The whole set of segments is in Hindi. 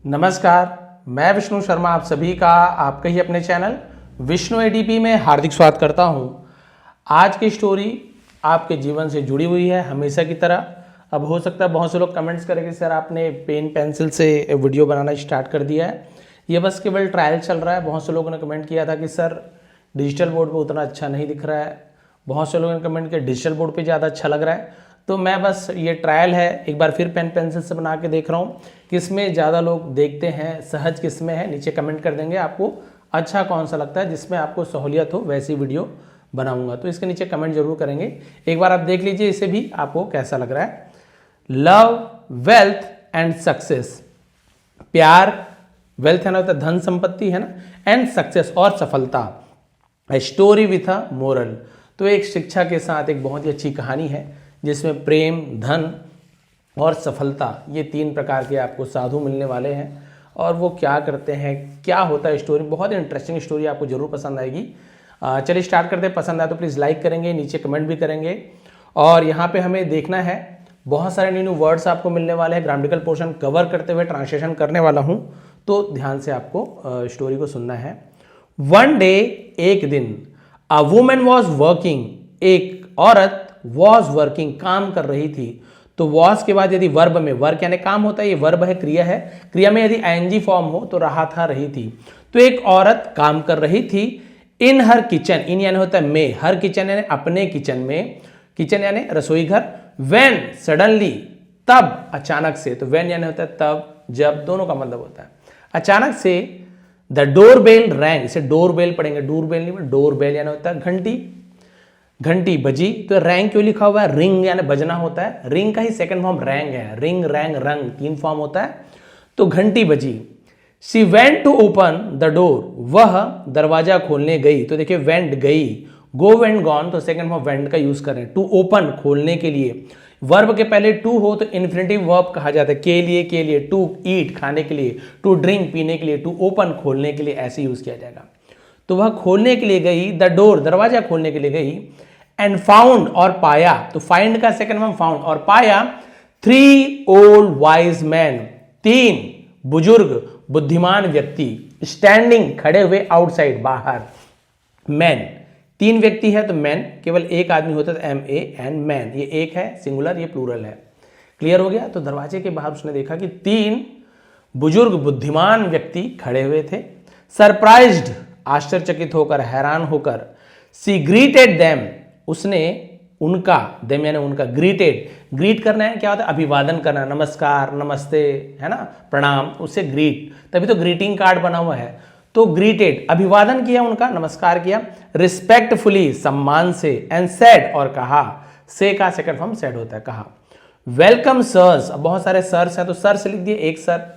नमस्कार, मैं विष्णु शर्मा आप सभी का आपके ही अपने चैनल विष्णु एडीपी में हार्दिक स्वागत करता हूं। आज की स्टोरी आपके जीवन से जुड़ी हुई है हमेशा की तरह। अब हो सकता है बहुत से लोग कमेंट्स करें कि सर आपने पेन पेंसिल से वीडियो बनाना स्टार्ट कर दिया है। ये बस केवल ट्रायल चल रहा है। बहुत से लोगों ने कमेंट किया था कि सर डिजिटल बोर्ड पर उतना अच्छा नहीं दिख रहा है। बहुत से लोगों ने कमेंट किया डिजिटल बोर्ड पर ज़्यादा अच्छा लग रहा है। तो मैं बस ये ट्रायल है, एक बार फिर पेन पेंसिल से बना के देख रहा हूँ किसमें ज़्यादा लोग देखते हैं, सहज किसमें है। नीचे कमेंट कर देंगे आपको अच्छा कौन सा लगता है, जिसमें आपको सहूलियत हो वैसी वीडियो बनाऊंगा। तो इसके नीचे कमेंट जरूर करेंगे। एक बार आप देख लीजिए इसे भी आपको कैसा लग रहा है। Love, wealth and success. प्यार, वेल्थ है ना, धन संपत्ति है ना, एंड सक्सेस और सफलता। A story with a moral. तो एक शिक्षा के साथ एक बहुत ही अच्छी कहानी है जिसमें प्रेम, धन और सफलता ये तीन प्रकार के आपको साधु मिलने वाले हैं। और वो क्या करते हैं, क्या होता है स्टोरी, बहुत ही इंटरेस्टिंग स्टोरी, आपको जरूर पसंद आएगी। चलिए स्टार्ट करते हैं। पसंद आए तो प्लीज़ लाइक करेंगे, नीचे कमेंट भी करेंगे। और यहाँ पे हमें देखना है बहुत सारे न्यू वर्ड्स आपको मिलने वाले हैं। ग्रामेटिकल पोर्शन कवर करते हुए ट्रांसलेशन करने वाला हूँ, तो ध्यान से आपको स्टोरी को सुनना है। वन डे, एक दिन, अ वुमेन वॉज वर्किंग, एक औरत वॉज वर्किंग, काम कर रही थी। तो वॉज के बाद यदि वर्ब में, वर्क यानी काम होता है, ये वर्ब है, क्रिया है, क्रिया में यदि आईएनजी फॉर्म हो तो रहा था, रही थी। तो एक औरत काम कर रही थी इन हर किचन, इन यानी होता है में, हर किचन यानी अपने किचन में, किचन यानी रसोई घर। व्हेन सडनली, तब, अचानक से। तो व्हेन यानी होता है तब, जब, दोनों का मतलब होता है। अचानक से द डोर बेल रैंग, इसे डोर बेल पढ़ेंगे, डोर बेल नहीं, डोर बेल यानी होता है घंटी, घंटी बजी। तो रैंग क्यों लिखा हुआ है, रिंग यानी बजना होता है, रिंग का ही सेकंड फॉर्म रैंग है, रिंग, रैंग, रंग, तीन फॉर्म होता है। तो घंटी बजी। She went to open the door, वह दरवाजा खोलने गई। तो देखिए वेंट गई, गो, वेंट, गॉन, तो सेकंड फॉर्म वेंट का यूज करें। टू ओपन, खोलने के लिए। वर्ब के पहले टू हो तो इन्फिनेटिव वर्ब कहा जाता है, के लिए, टू ईट, खाने के लिए, टू ड्रिंक, पीने के लिए, टू ओपन, खोलने के लिए, ऐसे यूज किया जाएगा। तो वह खोलने के लिए गई, द डोर, दरवाजा खोलने के लिए गई, एंड फाउंड, और पाया। तो फाइंड का सेकंड फॉर्म फाउंड, और पाया 3 ओल्ड वाइज मैन, 3 बुजुर्ग बुद्धिमान व्यक्ति, स्टैंडिंग, खड़े हुए, आउटसाइड, बाहर। मैन, 3 व्यक्ति है तो मैन, केवल एक आदमी होता है MAN, मैन, ये एक है सिंगुलर, ये प्लूरल है। क्लियर हो गया। तो दरवाजे के बाहर उसने देखा कि 3 बुजुर्ग बुद्धिमान व्यक्ति खड़े हुए थे। सरप्राइज्ड, आश्चर्यचकित होकर, हैरान होकर। सी ग्रीटेड देम, उसने उनका, देम यानी उनका, ग्रीटेड, ग्रीट करना है, क्या होता है, अभिवादन करना, नमस्कार, नमस्ते, है ना, प्रणाम, उससे ग्रीट, तभी तो ग्रीटिंग कार्ड बना हुआ है। तो ग्रीटेड, अभिवादन किया उनका, नमस्कार किया। रिस्पेक्टफुली, सम्मान से। एंड सेड, और कहा, से का सेकंड फॉर्म सेड होता है, कहा। वेलकम सर्स, अब बहुत सारे सर्स हैं तो सर से लिख दिए, एक सर।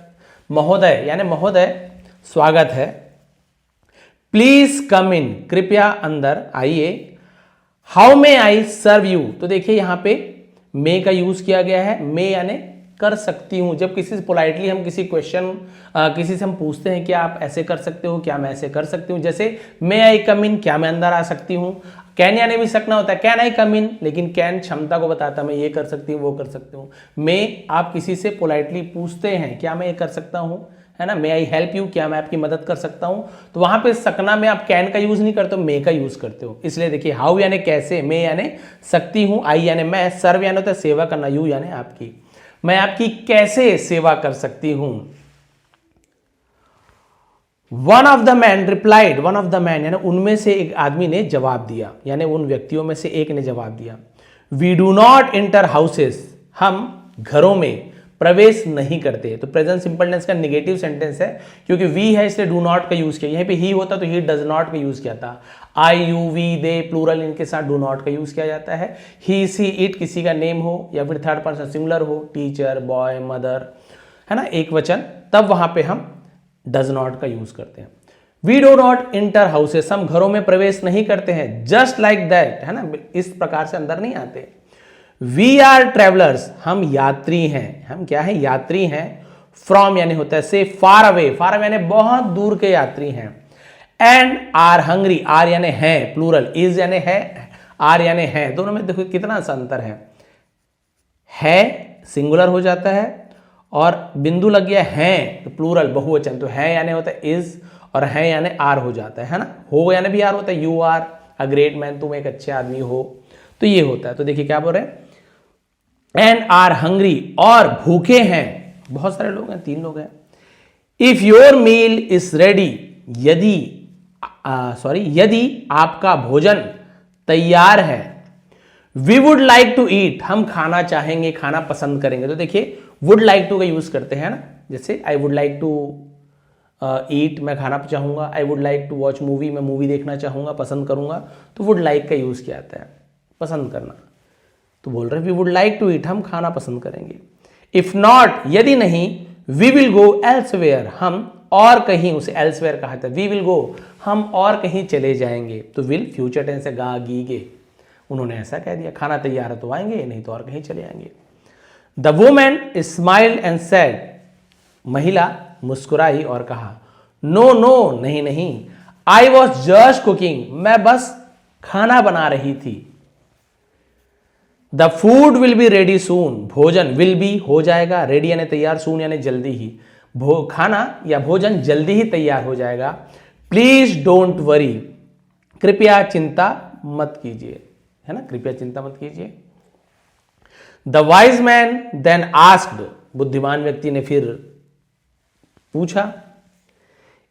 महोदय यानी महोदय, स्वागत है। प्लीज कम इन, कृपया अंदर आइए। How may I serve you, तो देखिए यहां पे मे का यूज किया गया है। मे यानी कर सकती हूं। जब किसी से पोलाइटली हम किसी क्वेश्चन, किसी से हम पूछते हैं क्या आप ऐसे कर सकते हो, क्या मैं ऐसे कर सकती हूँ, जैसे मे आई कम इन, क्या मैं अंदर आ सकती हूँ। कैन यानी भी सकना होता है, कैन आई कम इन, लेकिन कैन क्षमता को बताता है, मैं ये कर सकती हूँ, वो कर सकती हूँ। मे, आप किसी से पोलाइटली पूछते हैं क्या मैं ये कर सकता हूँ, है ना, मे आई हेल्प यू, क्या मैं आपकी मदद कर सकता हूं। तो वहां पे सकना में आप कैन का यूज नहीं करते हो, मे का यूज करते हो। इसलिए देखिए हाउ यानी कैसे, मे यानी सकती हूं, आई यानी मैं, सर्व यानी होता है सेवा करना, यू यानी आपकी, मैं आपकी कैसे सेवा कर सकती हूं। One of the man replied, one of the man यानी उनमें से एक आदमी ने जवाब दिया, यानी उन व्यक्तियों में से एक ने जवाब दिया। We do not enter houses, हम घरों में प्रवेश नहीं करते। तो प्रेजेंट सिंपल टेंस का नेगेटिव सेंटेंस है, क्योंकि वी है इसलिए डू नॉट का यूज किया। यहीं पे ही होता तो ही डज नॉट का यूज किया था। आई, यू, वी, दे, प्लूरल, इनके साथ डू नॉट का यूज किया जाता है। ही, सी, इट किसी का नेम हो या फिर थर्ड पर्सन सिंगुलर हो, टीचर, बॉय, मदर, है ना, एक वचन, तब वहां पे हम डज नॉट का यूज करते हैं। We do not enter houses, हम घरों में प्रवेश नहीं करते हैं। जस्ट लाइक दैट, है ना, इस प्रकार से अंदर नहीं आते। वी आर ट्रेवलर्स, हम यात्री हैं, हम क्या है, यात्री हैं। फ्रॉम यानी होता है से, फार अवे, फार अवे यानी बहुत दूर के यात्री हैं। एंड आर हंग्री, आर यानी है प्लूरल, इज यानी है, आर यानी है, दोनों में देखो कितना सा अंतर है सिंगुलर हो जाता है और बिंदु लग गया हैं तो प्लूरल बहुवचन, तो है यानी होता है इज और है यानी आर हो जाता है ना। हो यानी भी आर होता है, you are a great man, तुम एक अच्छे आदमी हो, तो ये होता है। तो देखिए क्या बोल रहे हैं, एंड आर हंग्री, और भूखे हैं, बहुत सारे लोग हैं, 3 लोग हैं। If your meal is ready, यदि आपका भोजन तैयार है, we would like to eat, हम खाना चाहेंगे, खाना पसंद करेंगे। तो देखिए वुड लाइक टू का यूज करते हैं ना, जैसे I would like to eat, मैं खाना चाहूंगा, I would like to watch movie, मैं मूवी देखना चाहूंगा, पसंद करूंगा, तो वुड लाइक का यूज किया जाता है, पसंद करना। तो बोल रहे we would like to eat, हम खाना पसंद करेंगे। इफ नॉट, यदि नहीं, वी विल गो एल्सवेयर, हम और कहीं, उसे एल्सवेयर कहा था, वी विल गो, हम और कहीं चले जाएंगे। तो विल फ्यूचर टेंस से गा गी गे, उन्होंने ऐसा कह दिया, खाना तैयार है तो आएंगे, नहीं तो और कहीं चले आएंगे। The women smiled and said, महिला मुस्कुराई और कहा, नो नो, नहीं नहीं, आई वॉज जस्ट कुकिंग, मैं बस खाना बना रही थी। The food will be ready soon, भोजन विल बी हो जाएगा, रेडी यानी तैयार, सून यानी जल्दी ही, खाना या भोजन जल्दी ही तैयार हो जाएगा। प्लीज डोंट वरी, कृपया चिंता मत कीजिए, है ना, कृपया चिंता मत कीजिए। The wise man then asked, बुद्धिमान व्यक्ति ने फिर पूछा,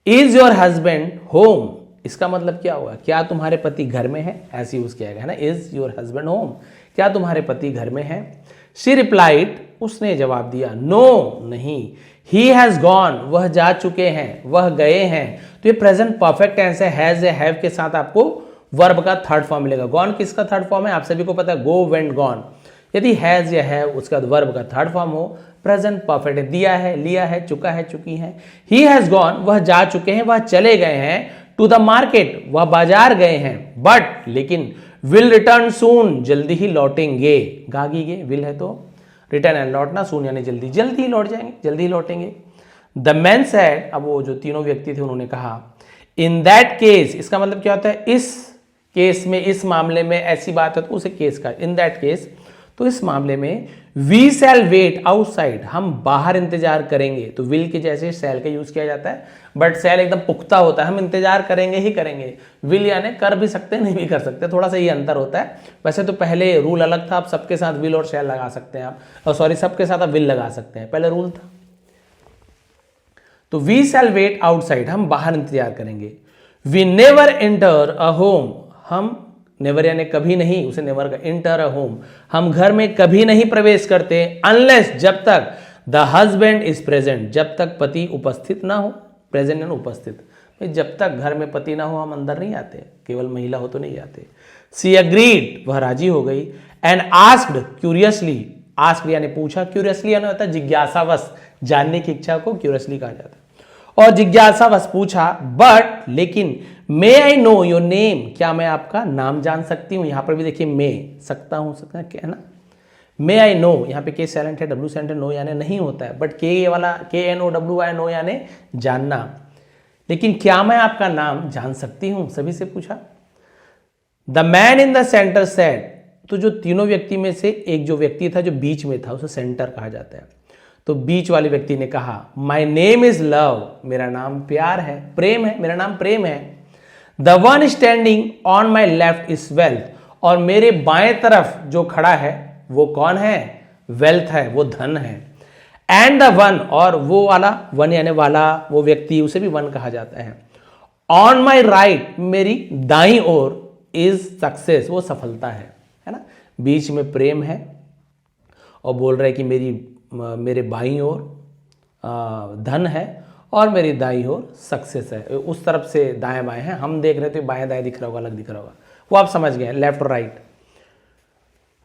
इज योर हस्बैंड होम, इसका मतलब क्या हुआ, क्या तुम्हारे पति घर में है, ऐसे यूज किया गया है ना, इज योर हस्बैंड होम, क्या तुम्हारे पति घर में है। शी रिप्लाइड, उसने जवाब दिया, नो, नहीं, ही हैज गॉन, वह जा चुके हैं, वह गए हैं। तो ये प्रेजेंट परफेक्ट टेंस है, हैज या हैव के साथ आपको वर्ब का थर्ड फॉर्म मिलेगा। गॉन किसका थर्ड फॉर्म है, आप सभी को पता है, गो, वेंट, गॉन। यदि हैज या हैव उसका वर्ब का थर्ड फॉर्म हो, प्रेजेंट परफेक्ट है, दिया है, लिया है, चुका है, चुकी है। ही हैज गॉन, वह जा चुके हैं, वह चले गए हैं। टू द मार्केट, वह बाजार गए हैं। बट, लेकिन, विल रिटर्न सून, जल्दी ही लौटेंगे, गागी गे, विल है तो रिटर्न एंड लौटना, सून यानी जल्दी, जल्दी ही लौट जाएंगे, जल्दी ही लौटेंगे। द मैन सेड, अब वो जो तीनों व्यक्ति थे उन्होंने कहा, इन दैट केस, इसका मतलब क्या होता है, इस केस में, इस मामले में ऐसी बात है तो उसे केस का, इन दैट केस, तो इस मामले में वी शैल वेट आउटसाइड, हम बाहर इंतजार करेंगे। तो विल के जैसे शैल का यूज किया जाता है, बट शैल एकदम पुख्ता होता है, हम इंतजार करेंगे ही करेंगे। विल यानी कर भी सकते हैं, नहीं भी कर सकते, थोड़ा सा ये अंतर होता है। वैसे तो पहले रूल अलग था, आप सबके साथ विल और शैल लगा सकते हैं आप, और सॉरी सबके साथ आप विल लगा सकते हैं, पहले रूल था। तो वी शैल वेट आउटसाइड, हम बाहर इंतजार करेंगे। We never enter a home, हम, नेवर यानी कभी नहीं, उसे नेवर का, एंटर अ होम, हम घर में कभी नहीं प्रवेश करते, अनलेस, जब तक, द हस्बैंड इज प्रेजेंट, जब तक पति उपस्थित ना हो, प्रेजेंट यानी उपस्थित, जब तक घर में पति ना हो हम अंदर नहीं आते, केवल महिला हो तो नहीं आते। सी अग्रीड, वह राजी हो गई। एंड आस्क्ड क्यूरियसली, आस्क्ड यानी पूछा, क्यूरियसली यानी होता है जिज्ञासावश, जानने की इच्छा को क्यूरियसली कहा जाता है, और जिज्ञासावश पूछा, बट, लेकिन, मे आई नो योर नेम, क्या मैं आपका नाम जान सकती हूं। यहां पर भी देखिए मे, सकता हूं, सकता है ना, मे आई नो, यहां पे के साइलेंट है, डब्ल्यू साइलेंट है, नो यानी नहीं होता है, बट के वाला K N O W I, know यानी जानना। लेकिन क्या मैं आपका नाम जान सकती हूं, सभी से पूछा। The man in the centre said, तो जो तीनों व्यक्ति में से एक जो व्यक्ति था जो बीच में था, उसे सेंटर कहा जाता है। तो बीच वाले व्यक्ति ने कहा, माई नेम इज लव, मेरा नाम प्यार है, प्रेम है, मेरा नाम प्रेम है। The one standing on my left is wealth, और मेरे बाएं तरफ जो खड़ा है वो कौन है, वेल्थ है, वो धन है। एंड द वन, और वो वाला, वन यानी वाला, वो व्यक्ति, उसे भी वन कहा जाता है। ऑन माई राइट, मेरी दाईं ओर, इज सक्सेस, वो सफलता है ना, बीच में प्रेम है और बोल रहा है कि मेरे बाईं ओर धन है और मेरी दाईं ओर सक्सेस है। उस तरफ से दाएं बाएं हैं, हम देख रहे थे बाएं दाएं दिख रहा होगा, अलग दिख रहा होगा, वो आप समझ गए, लेफ्ट और right.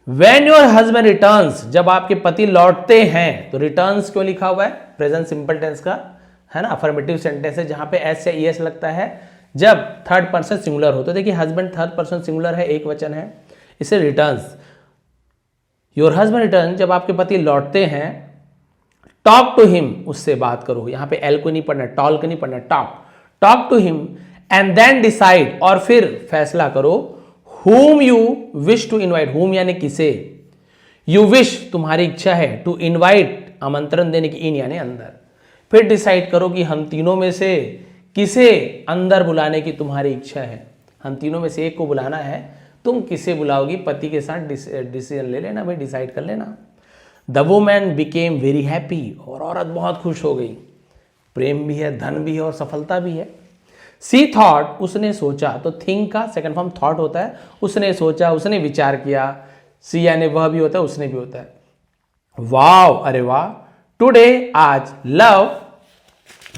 When your husband returns, जब आपके पति लौटते हैं, तो रिटर्न्स क्यों लिखा हुआ है, प्रेजेंट सिंपल टेंस का है ना, अफर्मेटिव सेंटेंस है, जहां पे एस या ईएस लगता है जब थर्ड पर्सन सिंगुलर हो। तो देखिए हस्बैंड थर्ड पर्सन सिंगुलर है, एक वचन है, इसे रिटर्न्स। योर हस्बैंड रिटर्न, जब आपके पति लौटते हैं, टॉक टू हिम, उससे बात करो, यहां पे एल को नहीं पढ़ना, टॉल को नहीं पढ़ना, talk to him, and then decide, और फिर फैसला करो, whom you wish to invite, whom यानी किसे, you wish तुम्हारी इच्छा है, to invite आमंत्रण देने की, इन यानी अंदर। फिर डिसाइड करो कि हम तीनों में से किसे अंदर बुलाने की तुम्हारी इच्छा है। हम तीनों में से एक को बुलाना है, तुम किसे बुलाओगी, पति के साथ डिसीजन ले लेना भाई, डिसाइड कर लेना। The woman became very happy, और औरत बहुत खुश हो गई। प्रेम भी है, धन भी है और सफलता भी है। सी थॉट, उसने सोचा, तो थिंक का सेकंड फॉर्म थॉट होता है। उसने सोचा, उसने विचार किया। सी यानी वह भी होता है, उसने भी होता है। वाव, अरे वाह, टुडे, आज, लव,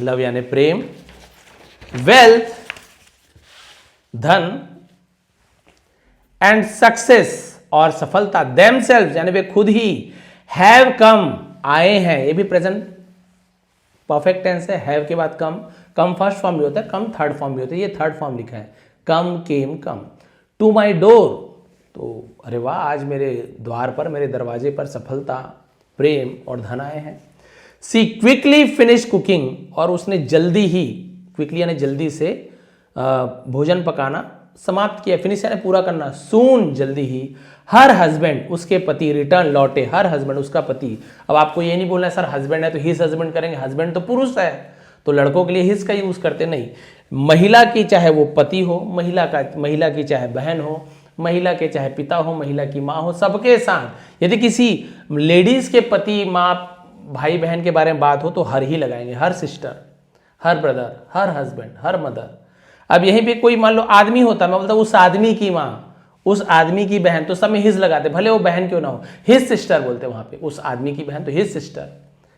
लव यानी प्रेम, वेल्थ, धन, एंड सक्सेस और सफलता, देमसेल्व्स यानी वे खुद ही, हैव कम, आए हैं। ये भी प्रेजेंट परफेक्ट टेंस है। हैव के बाद कम फर्स्ट फॉर्म भी होता है, कम थर्ड फॉर्म भी होता है। ये थर्ड फॉर्म लिखा है, कम, केम, कम। टू माई डोर, तो अरे वाह, आज मेरे द्वार पर, मेरे दरवाजे पर सफलता, प्रेम और धन आए हैं। सी क्विकली फिनिश कुकिंग, और उसने जल्दी ही, क्विकली यानी जल्दी से, भोजन पकाना समाप्त किया। फिनिश यानी पूरा करना। सून, जल्दी ही। हर हस्बैंड, उसके पति, रिटर्न, लौटे। हर हस्बैंड, उसका पति। अब आपको ये नहीं बोलना है सर हस्बैंड है तो हिज हस्बैंड करेंगे, हस्बैंड तो पुरुष है तो लड़कों के लिए हिज का यूज करते नहीं। महिला की चाहे वो पति हो, महिला की चाहे बहन हो, महिला के चाहे पिता हो, महिला की माँ हो, सबके साथ यदि किसी लेडीज के पति, माँ, भाई बहन के बारे में बात हो तो हर ही लगाएंगे। Her sister, her brother, her husband, her mother. अब यहीं पे कोई मान लो आदमी होता, मैं बोलता उस आदमी की माँ, उस आदमी की बहन, तो सब में हिज लगाते, भले वो बहन क्यों ना हो। हिज सिस्टर बोलते हैं वहां पे, उस आदमी की बहन तो his sister,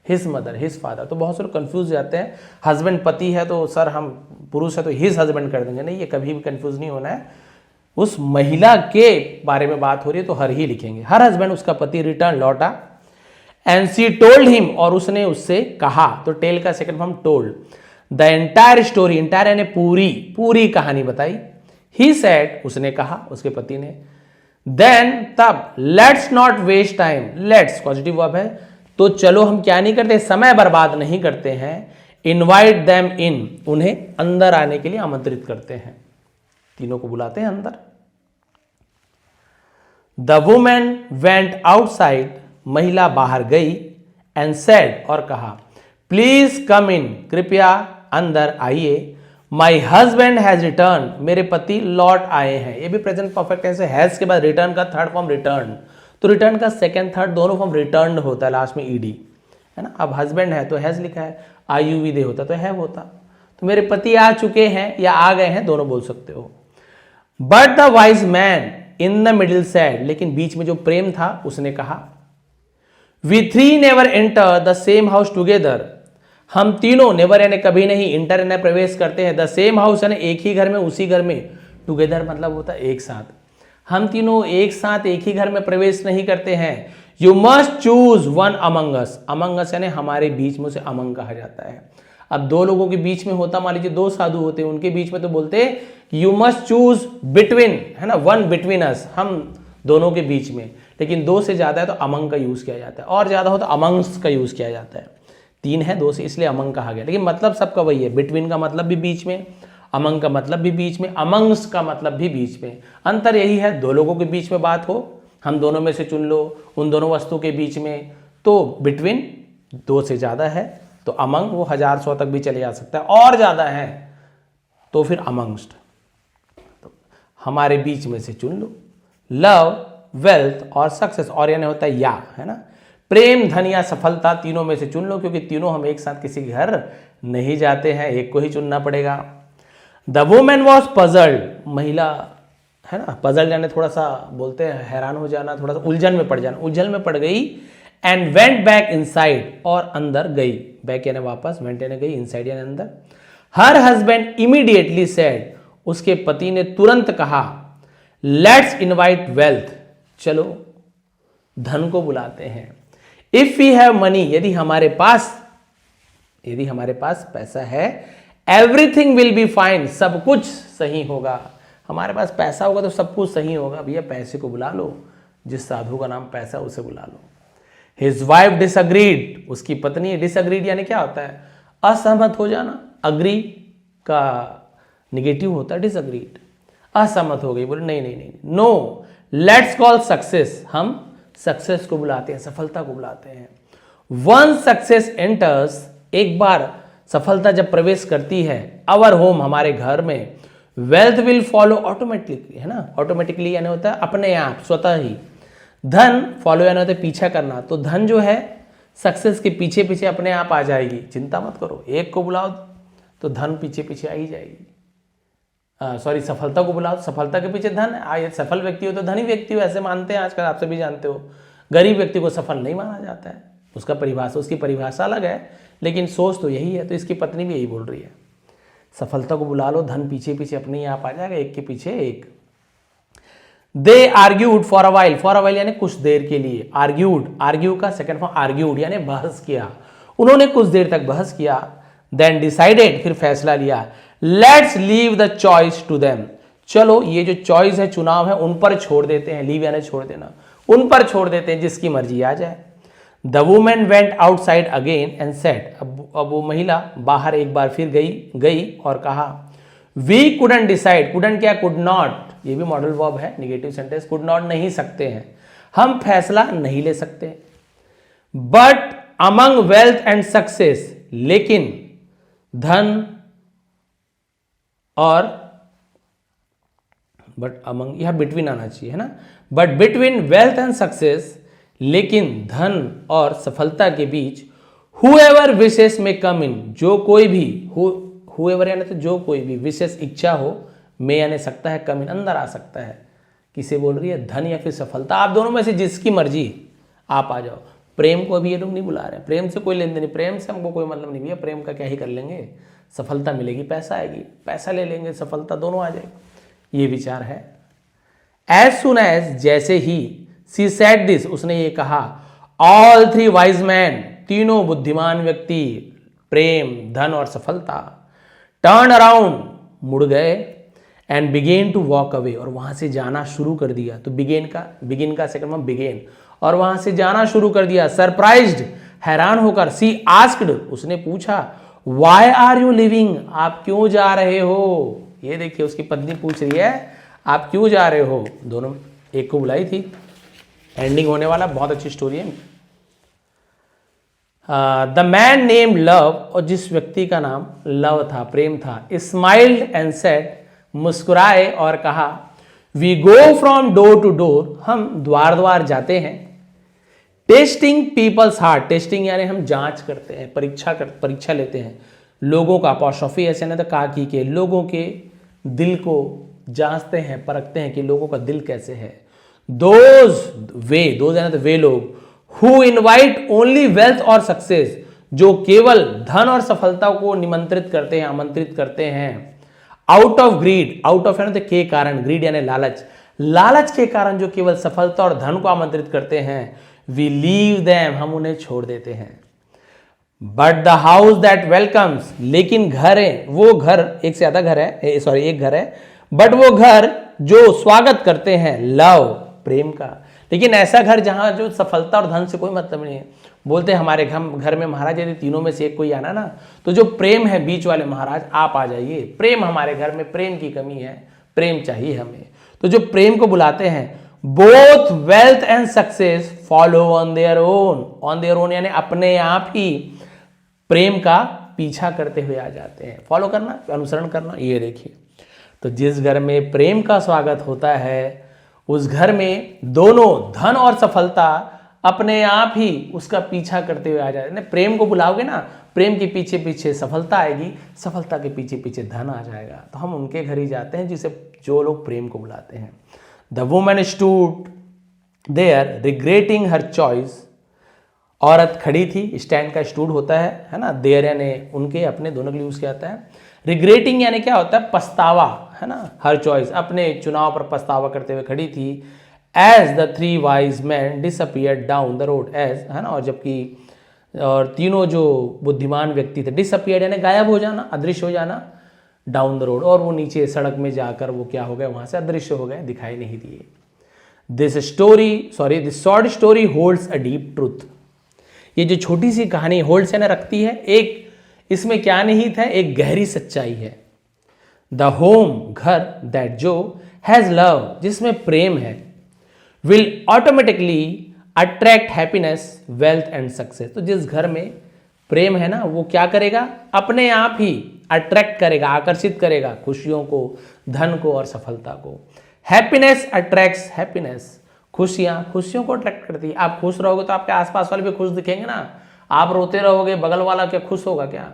his mother, his father. तो बहुत सारे कंफ्यूज जाते हैं। हस्बैंड पति है तो सर हम पुरुष है तो हिज हस्बैंड कर देंगे, नहीं, ये कभी भी कंफ्यूज नहीं होना है। उस महिला के बारे में बात हो रही है तो हर ही लिखेंगे। हर हस्बैंड, उसका पति, रिटर्न, लौटा। एंड सी टोल्ड हिम, और उसने उससे कहा, तो टेल का second form told. The entire story, entire यानी पूरी, पूरी कहानी बताई। ही सेड, उसने कहा, उसके पति ने। देन, तब, let's not waste time, let's positive verb है, तो चलो हम क्या नहीं करते, समय बर्बाद नहीं करते हैं। इनवाइट देम इन, उन्हें अंदर आने के लिए आमंत्रित करते हैं। तीनों को बुलाते हैं अंदर। द वुमेन वेंट आउटसाइड, महिला बाहर गई। एंड सेड, और कहा, प्लीज कम इन, कृपया अंदर आइए। माई हस्बैंड हैज रिटर्न, मेरे पति लौट आए हैं। ये भी प्रेजेंट परफेक्ट टेंस है। हैज के बाद रिटर्न का थर्ड फॉर्म रिटर्न, तो रिटर्न का सेकंड थर्ड दोनों फॉर्म रिटर्न होता है, लास्ट में ईडी है ना। अब हस्बैंड है तो हैज लिखा है, आयु दे होता तो हैव होता। तो मेरे पति आ चुके हैं या आ गए हैं, दोनों बोल सकते हो। But the wise man in the middle sad, लेकिन बीच में जो प्रेम था उसने कहा, we three never enter the same house together, हम तीनों, नेवर यानी कभी नहीं, इंटर यानी प्रवेश करते हैं, द सेम हाउस यानी एक ही घर में, उसी घर में, टुगेदर मतलब होता है एक साथ। हम तीनों एक साथ एक ही घर में प्रवेश नहीं करते हैं। You must choose one among us, among us यानी हमारे बीच में, उसे अमंग कहा जाता है। अब दो लोगों के बीच में होता, मान लीजिए दो साधु होते हैं, उनके बीच में तो बोलते यू मस्ट चूज बिटवीन, है ना, वन बिटवीन अस, हम दोनों के बीच में। लेकिन दो से ज्यादा है तो अमंग का यूज किया जाता है, और ज्यादा हो तो अमंग्स का यूज किया जाता है। तीन है, दो से, इसलिए अमंग कहा गया, लेकिन मतलब सबका वही है। बिटवीन का मतलब भी बीच में, अमंग का मतलब भी बीच में, अमंग्स का मतलब भी बीच में। अंतर यही है, दो लोगों के बीच में बात हो, हम दोनों में से चुन लो, उन दोनों वस्तु के बीच में, तो बिटवीन। दो से ज्यादा है तो अमंग, वो 1000 तक भी चले जा सकता है, और ज्यादा है तो फिर अमंग्स्ट, तो हमारे बीच में से चुन लो। लव, वेल्थ और सक्सेस, और यानी होता है या, है ना, प्रेम, धन या सफलता, तीनों में से चुन लो, क्योंकि तीनों हम एक साथ किसी के घर नहीं जाते हैं, एक को ही चुनना पड़ेगा। द वुमेन वॉज पजल्ड, महिला, है ना, पजल्ड यानी थोड़ा सा बोलते हैं हैरान हो जाना, थोड़ा सा उलझन में पड़ जाना, उलझन में पड़ गई। एंड वेंट बैक इनसाइड, और अंदर गई, बैक यानी वापस, वेंट यानी गई, इनसाइड यानी अंदर। हर हस्बैंड इमीडिएटली सेड, उसके पति ने तुरंत कहा, लेट्स इनवाइट वेल्थ, चलो धन को बुलाते हैं। इफ वी हैव मनी, यदि हमारे पास पैसा है, एवरीथिंग विल बी फाइन, सब कुछ सही होगा। हमारे पास पैसा होगा तो सब कुछ सही होगा। भैया पैसे को बुला लो, जिस साधु का नाम पैसा, उसे बुला लो। हिज वाइफ डिसअग्रीड, उसकी पत्नी, डिसअग्रीड यानी क्या होता है, असहमत हो जाना। अग्री का निगेटिव होता है डिसअग्रीड, असहमत हो गई, बोले नहीं नहीं नहीं, नो, लेट्स कॉल सक्सेस, हम सक्सेस को बुलाते हैं, सफलता को बुलाते हैं। वन सक्सेस एंटर्स, एक बार सफलता जब प्रवेश करती है अवर होम, हमारे घर में, वेल्थ विल फॉलो ऑटोमेटिकली, है ना, ऑटोमेटिकली यानी होता है अपने आप, स्वतः ही। धन फॉलो यानी होता है पीछा करना, तो धन जो है सक्सेस के पीछे पीछे अपने आप आ जाएगी, चिंता मत करो। एक को बुलाओ तो धन पीछे पीछे आ ही जाएगी। सॉरी, सफलता को बुलाओ, सफलता के पीछे धन। सफल व्यक्ति हो तो धनी व्यक्ति हो, ऐसे मानते हैं आजकल, आप सभी जानते हो। गरीब व्यक्ति को सफल नहीं माना जाता है, उसकी परिभाषा अलग है, लेकिन सोच तो यही है। तो इसकी पत्नी भी यही बोल रही है, सफलता को बुला लो, धन पीछे पीछे अपने ही आप आ जाएगा, एक के पीछे एक। दे आर्ग्यूड फॉर अ वाइल यानी कुछ देर के लिए। आर्ग्यू का सेकंड फॉर्म आर्ग्यूड यानी बहस किया, उन्होंने कुछ देर तक बहस किया। देन डिसाइडेड, फिर फैसला लिया। Let's leave the choice to them, चलो ये जो चॉइस है, चुनाव है, उन पर छोड़ देते हैं। लीव यानी छोड़ देना, उन पर छोड़ देते हैं, जिसकी मर्जी आ जाए। The women went outside again and said, अब वो महिला बाहर एक बार फिर गई और कहा, वी कुडंट डिसाइड, कुडंट क्या, कुड नॉट, ये भी मॉडल वर्ब है, नेगेटिव सेंटेंस, कुड नॉट नहीं सकते हैं, हम फैसला नहीं ले सकते। But among wealth and success, लेकिन धन और, बट अमंग, यह बिटवीन आना चाहिए, है ना, but between wealth and success, लेकिन धन और सफलता के बीच, हुएवर विशेष में कम इन, जो कोई भी, हुएवर यानी तो जो कोई भी, विशेष इच्छा हो, में यानी सकता है, कम इन अंदर आ सकता है। किसे बोल रही है, धन या फिर सफलता, आप दोनों में से जिसकी मर्जी आप आ जाओ। प्रेम को अभी ये लोग नहीं बुला रहे, प्रेम से कोई लेन देन नहीं, प्रेम से हमको कोई मतलब नहीं भैया, प्रेम का क्या ही कर लेंगे, सफलता मिलेगी, पैसा आएगी, पैसा ले लेंगे, सफलता दोनों आ जाएगी, ये विचार है। एज सुन एज, जैसे ही, सी सेड दिस, उसने ये कहा, ऑल थ्री वाइज मैन, तीनों बुद्धिमान व्यक्ति, प्रेम, धन और सफलता, टर्न अराउंड, मुड़ गए, and began to walk away, और वहां से जाना शुरू कर दिया। तो बिगेन का सेकंड फॉर्म बिगेन, और वहां से जाना शुरू कर दिया। सरप्राइज्ड, हैरान होकर। सी आस्क्ड, उसने पूछा, वाई आर यू लिविंग, आप क्यों जा रहे हो। ये देखिए उसकी पत्नी पूछ रही है, आप क्यों जा रहे हो। दोनों, एक को बुलाई थी, एंडिंग होने वाला, बहुत अच्छी स्टोरी है। द मैन नेम लव, और जिस व्यक्ति का नाम लव था, प्रेम था, स्माइल्ड एंड सेड, मुस्कुराए और कहा, we go from door to door, हम द्वार द्वार जाते हैं। टेस्टिंग पीपल्स हार्ट, टेस्टिंग यानी हम जांच करते हैं, परीक्षा लेते हैं लोगों का, अपॉस्ट्रोफी ऐसे नहीं तो काकी के, लोगों के दिल को जांचते हैं, परखते हैं कि लोगों का दिल कैसे है। दोज यानी तो वे लोग, हु इनवाइट ओनली वेल्थ और सक्सेस, जो केवल धन और सफलता को निमंत्रित करते हैं, आमंत्रित करते हैं। Out of greed, out of यानी तो के कारण, ग्रीड यानी लालच के कारण जो केवल सफलता और धन को आमंत्रित करते हैं। वी लीव देम, हम उन्हें छोड़ देते हैं। But the house that welcomes, लेकिन घर है, वो घर, एक से ज्यादा घर है, सॉरी एक घर है, बट वो घर जो स्वागत करते हैं लव, प्रेम का, लेकिन ऐसा घर जहां जो सफलता और धन से कोई मतलब नहीं है। बोलते हैं हमारे घर में महाराज यदि तीनों में से एक कोई आना ना, तो जो प्रेम है बीच वाले, महाराज आप आ जाइए, प्रेम हमारे घर में, प्रेम की कमी है, प्रेम चाहिए हमें। तो जो प्रेम को बुलाते हैं, both wealth and success follow on their own यानी अपने आप ही प्रेम का पीछा करते हुए आ जाते हैं। फॉलो करना, अनुसरण करना, ये देखिए। तो जिस घर में प्रेम का स्वागत होता है, उस घर में दोनों धन और सफलता अपने आप ही उसका पीछा करते हुए आ जाते हैं। प्रेम को बुलाओगे ना, प्रेम के पीछे पीछे सफलता आएगी, सफलता के पीछे पीछे धन आ जाएगा। तो हम उनके घर ही जाते हैं जिसे जो लोग प्रेम को बुलाते हैं। The woman stood there regretting her choice, औरत खड़ी थी, स्टैंड का स्टूड होता है ना, देयर यानी उनके, अपने, दोनों के लिए यूज किया जाता है। रिग्रेटिंग यानी क्या होता है, पछतावा, है ना, हर चॉइस, अपने चुनाव पर पछतावा करते हुए खड़ी थी। As the three wise man disappeared down the road, as, है ना, और जबकि, और तीनों जो बुद्धिमान व्यक्ति थे, डिसअपियर्ड यानी गायब हो जाना, अदृश्य हो जाना, डाउन द रोड, और वो नीचे सड़क में जाकर वो क्या हो गए, वहां से अदृश्य हो गए, दिखाई नहीं दिए। This short story holds a deep truth, ये जो छोटी सी कहानी होल्ड्स यानी रखती है, एक इसमें क्या निहित है, एक गहरी सच्चाई है। द होम, घर, दैट जो, हैज लव, जिसमें प्रेम है, will automatically attract happiness, wealth and success. तो जिस घर में प्रेम है ना, वो क्या करेगा, अपने आप ही अट्रैक्ट करेगा, आकर्षित करेगा खुशियों को, धन को और सफलता को। हैप्पीनेस अट्रैक्ट्स हैप्पीनेस, खुशियों को अट्रैक्ट करती है। आप खुश रहोगे तो आपके आसपास वाले भी खुश दिखेंगे ना। आप रोते रहोगे, बगल वाला क्या खुश होगा क्या?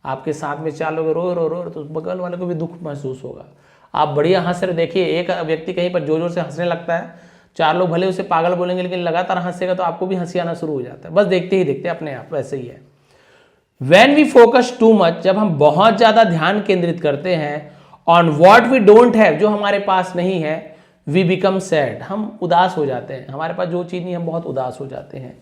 आपके साथ में चार लोग रो रो रो तो बगल वाले को भी दुख महसूस होगा। आप बढ़िया हंस रहे, देखिए एक व्यक्ति कहीं पर जोर जोर से हंसने लगता है, चार लोग भले उसे पागल बोलेंगे लेकिन लगातार हंसेगा तो आपको भी हंसी आना शुरू हो जाता है, बस देखते ही देखते अपने आप। वैसे ही है When we focus too much, जब हम बहुत ज्यादा ध्यान केंद्रित करते हैं on what we don't have, जो हमारे पास नहीं है, we become sad, हम उदास हो जाते हैं। हमारे पास जो चीज नहीं, हम बहुत उदास हो जाते हैं।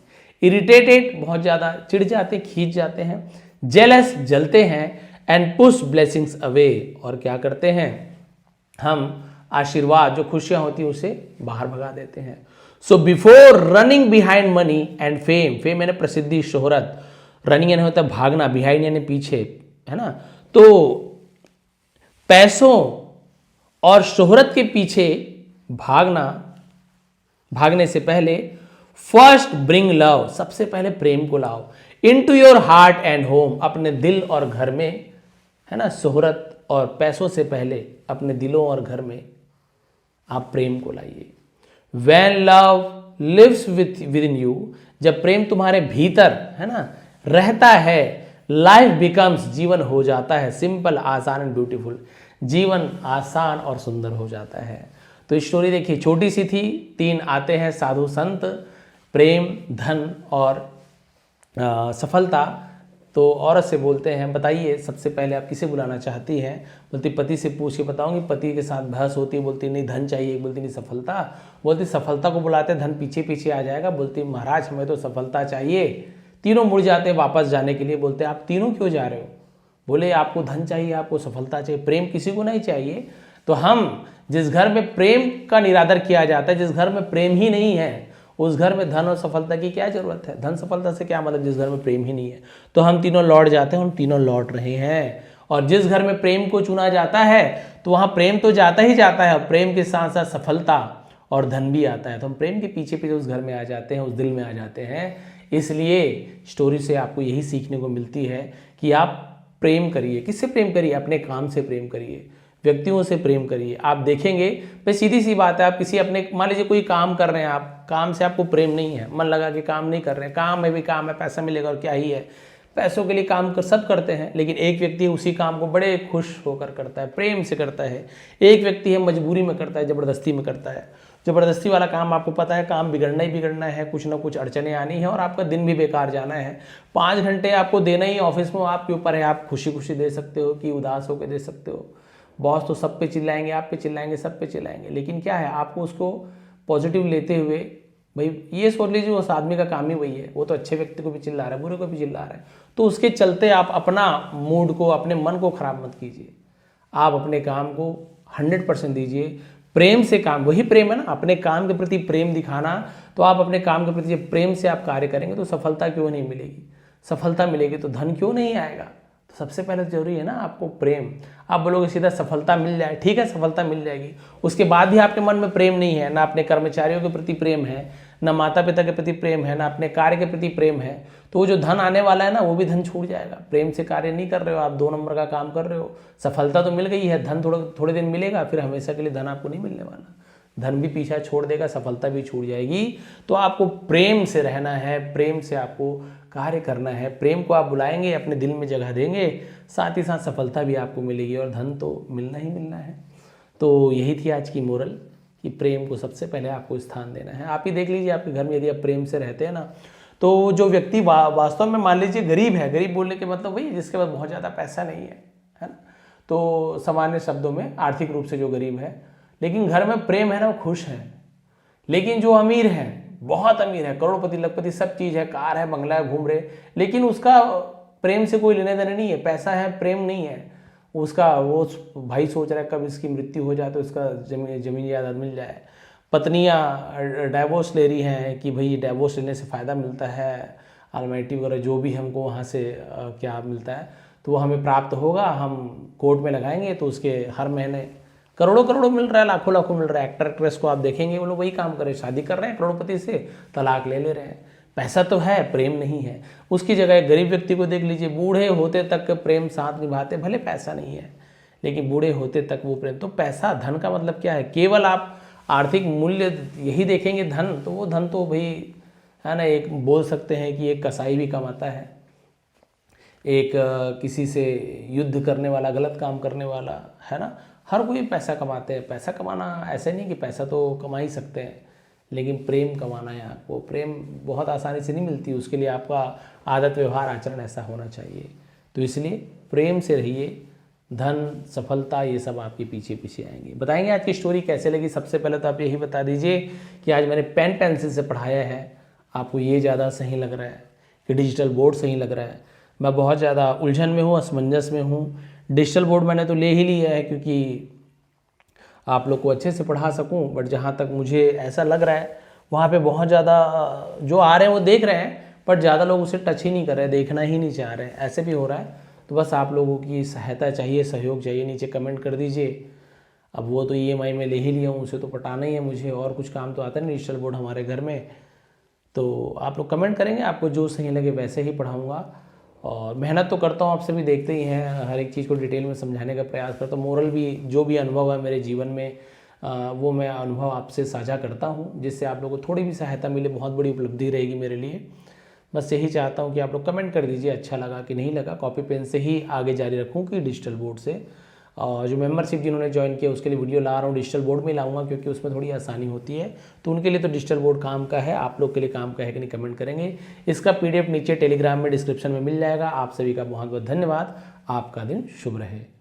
irritated, बहुत ज्यादा चिढ़ जाते, खींच जाते हैं। jealous, जलते हैं। and push blessings away, और क्या करते हैं, हम आशीर्वाद, जो खुशियां होती है उसे बाहर भगा देते हैं। So before running behind money and fame, fame यानी प्रसिद्धि, शोहरत, रनिंग यानी होता है भागना, बिहाइंड यानी पीछे, है ना। तो पैसों और शोहरत के पीछे भागने से पहले फर्स्ट ब्रिंग लव, सबसे पहले प्रेम को लाओ। Into your heart and home, अपने दिल और घर में, है ना। शोहरत और पैसों से पहले अपने दिलों और घर में आप प्रेम को लाइए। When love lives within you, जब प्रेम तुम्हारे भीतर, है ना, रहता है, लाइफ बिकम्स, जीवन हो जाता है, सिंपल, आसान एंड ब्यूटीफुल, जीवन आसान और सुंदर हो जाता है। तो स्टोरी देखिए, छोटी सी थी, 3 आते हैं साधु संत, प्रेम, धन और सफलता। तो औरत से बोलते हैं, बताइए सबसे पहले आप किसे बुलाना चाहती हैं? बोलती पति से पूछ के बताऊंगी। पति के साथ बहस होती है, बोलती नहीं धन चाहिए, बोलती नहीं सफलता, बोलती सफलता को बुलाते धन पीछे पीछे आ जाएगा, बोलती महाराज हमें तो सफलता चाहिए। तीनों मुड़ जाते हैं वापस जाने के लिए, बोलते आप तीनों क्यों जा रहे हो? बोले आपको धन चाहिए, आपको सफलता चाहिए, प्रेम किसी को नहीं चाहिए। तो हम जिस घर में प्रेम का निरादर किया जाता है, जिस घर में प्रेम ही नहीं है, उस घर में धन और सफलता की क्या जरूरत है? धन सफलता से क्या मतलब, जिस घर में प्रेम ही नहीं है। तो हम तीनों लौट जाते हैं, हम तीनों लौट रहे हैं। और जिस घर में प्रेम को चुना जाता है तो वहां प्रेम तो जाता ही जाता है, प्रेम के साथ साथ सफलता और धन भी आता है। तो हम प्रेम के पीछे पीछे उस घर में आ जाते हैं, उस दिल में आ जाते हैं। इसलिए स्टोरी से आपको यही सीखने को मिलती है कि आप प्रेम करिए। किससे प्रेम करिए? अपने काम से प्रेम करिए, व्यक्तियों से प्रेम करिए। आप देखेंगे भाई, सीधी सी बात है, आप किसी अपने, मान लीजिए कोई काम कर रहे हैं, आप काम से आपको प्रेम नहीं है, मन लगा कि काम नहीं कर रहे हैं, काम में भी काम है, पैसा मिलेगा और क्या ही है, पैसों के लिए काम कर सब करते हैं। लेकिन एक व्यक्ति उसी काम को बड़े खुश होकर करता है, प्रेम से करता है। एक व्यक्ति है मजबूरी में करता है, ज़बरदस्ती में करता है। ज़बरदस्ती वाला काम आपको पता है, काम बिगड़ना ही बिगड़ना है, कुछ ना कुछ अड़चने आनी है और आपका दिन भी बेकार जाना है। 5 घंटे आपको देना ही ऑफिस में, आपके ऊपर है, आप खुशी खुशी दे सकते हो कि उदास होकर दे सकते हो। बॉस तो सब पे चिल्लाएंगे, आप पे चिल्लाएंगे, सब पे चिल्लाएंगे, लेकिन क्या है, आपको उसको पॉजिटिव लेते हुए, भाई ये सोच लीजिए उस आदमी का काम ही वही है, वो तो अच्छे व्यक्ति को भी चिल्ला रहा है, बुरे को भी चिल्ला रहा है, तो उसके चलते आप अपना मूड को, अपने मन को खराब मत कीजिए। आप अपने काम को 100% दीजिए, प्रेम से काम, वही प्रेम है ना, अपने काम के प्रति प्रेम दिखाना। तो आप अपने काम के प्रति प्रेम से आप कार्य करेंगे तो सफलता क्यों नहीं मिलेगी? सफलता मिलेगी तो धन क्यों नहीं आएगा? तो सबसे पहले जरूरी है ना आपको प्रेम। आप बोलोगे सीधा सफलता मिल जाए, ठीक है सफलता मिल जाएगी, उसके बाद भी आपके मन में प्रेम नहीं है, ना अपने कर्मचारियों के प्रति प्रेम है, ना माता पिता के प्रति प्रेम है, ना अपने कार्य के प्रति प्रेम है, तो वो जो धन आने वाला है ना, वो भी धन छूट जाएगा। प्रेम से कार्य नहीं कर रहे हो आप, 2 नंबर का काम कर रहे हो। सफलता तो मिल गई है, धन थोड़े दिन मिलेगा, फिर हमेशा के लिए धन आपको नहीं मिलने वाला, धन भी पीछा छोड़ देगा, सफलता भी छूट जाएगी। तो आपको प्रेम से रहना है, प्रेम से आपको कार्य करना है। प्रेम को आप बुलाएंगे, अपने दिल में जगह देंगे, साथ ही साथ सफलता भी आपको मिलेगी और धन तो मिलना ही मिलना है। तो यही थी आज की मोरल कि प्रेम को सबसे पहले आपको स्थान देना है। आप ही देख लीजिए, आपके घर में यदि आप प्रेम से रहते हैं ना, तो जो व्यक्ति वास्तव में मान लीजिए गरीब है, गरीब बोलने के मतलब वही जिसके पास बहुत ज़्यादा पैसा नहीं है ना, तो सामान्य शब्दों में आर्थिक रूप से जो गरीब है, लेकिन घर में प्रेम है ना, वो खुश है। लेकिन जो अमीर है, बहुत अमीर है, करोड़पति लखपति सब चीज़ है, कार है, बंगला है, घूम रहे, लेकिन उसका प्रेम से कोई लेने देने नहीं है, पैसा है, प्रेम नहीं है उसका। वो भाई सोच रहा है कब इसकी मृत्यु हो जाए तो इसका जमीन जायदाद मिल जाए। पत्नियां डाइवोर्स ले रही हैं कि भाई डाइवोर्स लेने से फ़ायदा मिलता है, अलमाइटी वगैरह जो भी हमको वहाँ से क्या मिलता है तो वो हमें प्राप्त होगा, हम कोर्ट में लगाएंगे तो उसके हर महीने करोड़ों करोड़ों मिल रहा है, लाखों लाखों मिल रहा है। एक्टर एक्ट्रेस को आप देखेंगे वो लोग वही काम कर रहे हैं, शादी कर रहे हैं करोड़पति से, तलाक ले ले रहे हैं। पैसा तो है, प्रेम नहीं है। उसकी जगह गरीब व्यक्ति को देख लीजिए, बूढ़े होते तक प्रेम साथ निभाते, भले पैसा नहीं है लेकिन बूढ़े होते तक वो प्रेम। तो पैसा, धन का मतलब क्या है? केवल आप आर्थिक मूल्य यही देखेंगे धन, तो वो धन तो भाई है ना, एक बोल सकते हैं कि एक कसाई भी कमाता है, एक किसी से युद्ध करने वाला, गलत काम करने वाला, है ना, हर कोई पैसा कमाते हैं। पैसा कमाना ऐसे नहीं कि पैसा तो कमा ही सकते हैं, लेकिन प्रेम कमाना है आपको। प्रेम बहुत आसानी से नहीं मिलती, उसके लिए आपका आदत व्यवहार आचरण ऐसा होना चाहिए। तो इसलिए प्रेम से रहिए, धन सफलता ये सब आपके पीछे पीछे आएंगे। बताएंगे आज की स्टोरी कैसे लगी। सबसे पहले तो आप यही बता दीजिए कि आज मैंने पेन पेंसिल से पढ़ाया है, आपको ये ज़्यादा सही लग रहा है कि डिजिटल बोर्ड सही लग रहा है? मैं बहुत ज़्यादा उलझन में हूँ, असमंजस में हूँ। डिजिटल बोर्ड मैंने तो ले ही लिया है क्योंकि आप लोग को अच्छे से पढ़ा सकूं, बट जहाँ तक मुझे ऐसा लग रहा है वहाँ पे बहुत ज़्यादा जो आ रहे हैं वो देख रहे हैं, बट ज़्यादा लोग उसे टच ही नहीं कर रहे, देखना ही नहीं चाह रहे हैं, ऐसे भी हो रहा है। तो बस आप लोगों की सहायता चाहिए, सहयोग चाहिए, नीचे कमेंट कर दीजिए। अब वो तो EMI में ले ही लिया हूँ, उसे तो पटाना ही है मुझे, और कुछ काम तो आता नहीं डिजिटल बोर्ड हमारे घर में। तो आप लोग कमेंट करेंगे, आपको जो सही लगे वैसे ही पढ़ाऊँगा। और मेहनत तो करता हूँ, आप सभी देखते ही हैं, हर एक चीज़ को डिटेल में समझाने का प्रयास करता हूँ। मोरल भी, जो भी अनुभव है मेरे जीवन में वो मैं अनुभव आपसे साझा करता हूँ, जिससे आप लोगों को थोड़ी भी सहायता मिले, बहुत बड़ी उपलब्धि रहेगी मेरे लिए। बस यही चाहता हूँ कि आप लोग कमेंट कर दीजिए अच्छा लगा कि नहीं लगा। कॉपी पेन से ही आगे जारी रखूँ कि डिजिटल बोर्ड से। और जो मेंबरशिप जिन्होंने ज्वाइन किया उसके लिए वीडियो ला रहा हूँ, डिजिटल बोर्ड में लाऊंगा क्योंकि उसमें थोड़ी आसानी होती है। तो उनके लिए तो डिजिटल बोर्ड काम का है, आप लोग के लिए काम का है कि नहीं कमेंट करेंगे। इसका PDF नीचे टेलीग्राम में डिस्क्रिप्शन में मिल जाएगा। आप सभी का बहुत बहुत धन्यवाद। आपका दिन शुभ रहे।